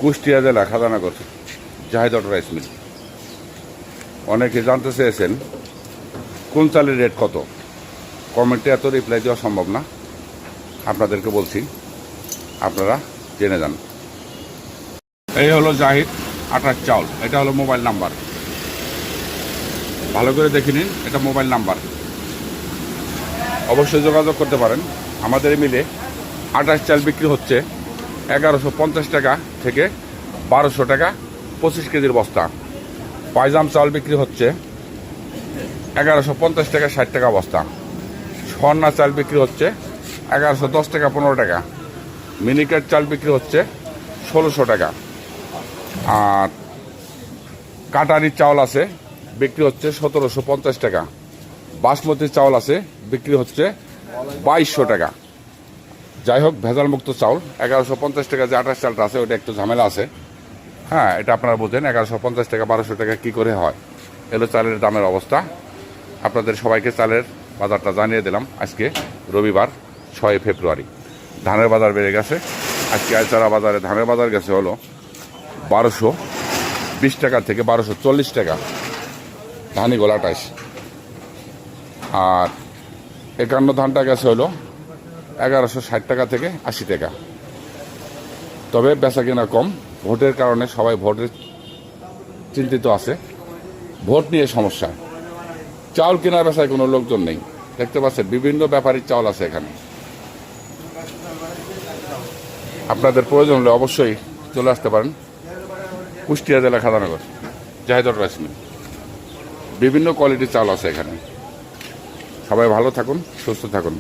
কুষ্টিয়া জেলা খাদানগর Zahid auto rice mill. অনেকে জানতে চেয়েছেন কোন চালের রেট কত, কমেন্টে এত রিপ্লাই দেওয়া সম্ভব না, আপনাদেরকে বলছি, আপনারা জেনে যান। এই হলো জাহিদ আটার চাউল, এটা হলো মোবাইল নাম্বার, ভালো করে দেখে নিন, এটা মোবাইল নাম্বার, অবশ্যই যোগাযোগ করতে পারেন। আমাদের মিলে আটার চাল বিক্রি হচ্ছে 1150 টাকা থেকে 1200 টাকা 25 কেজির বস্তা। পাইজাম চাল বিক্রি হচ্ছে 1150 টাকা 60 টাকা বস্তা। স্বর্ণা চাল বিক্রি হচ্ছে 1110 টাকা 15 টাকা। মিনিকেট চাল বিক্রি হচ্ছে 1600 টাকা। আর কাটারি চাউল আছে, বিক্রি হচ্ছে 1750 টাকা। বাসমতি চাউল আছে, বিক্রি হচ্ছে 2200 টাকা। যাই হোক, ভেজাল মুক্ত চাউল 1150 টাকা যে আটার চালটা আছে ওটা একটু ঝামেলা আছে। হ্যাঁ, এটা আপনারা বোঝেন, 1150 টাকা 1200 টাকা কী করে হয়। এলো চালের দামের অবস্থা। আপনাদের সবাইকে চালের বাজারটা জানিয়ে দিলাম। আজকে রবিবার 6 ফেব্রুয়ারি। ধানের বাজার বেড়ে গেছে। আজকে আইচারা বাজারে ধানের বাজার গেছে হলো 1220 টাকা থেকে 1240 টাকা, ধানি গোলা 28। আর 51 ধানটা গেছে হলো 1160 টাকা থেকে 80 টাকা। তবে বেচা কেনা কম, ভোটের কারণে সবাই ভোটের চিন্তিত আছে, ভোট নিয়ে সমস্যা। চাউল কেনা বেচায় কোনো লোকজন নেই, দেখতে পাচ্ছেন বিভিন্ন ব্যাপারীর চাউল আছে এখানে। আপনাদের প্রয়োজন হলে অবশ্যই চলে আসতে পারেন কুষ্টিয়া জেলা খাদানগর জাহিদ অটো রাইস মিল। বিভিন্ন কোয়ালিটির চাউল আছে এখানে। সবাই ভালো থাকুন, সুস্থ থাকুন।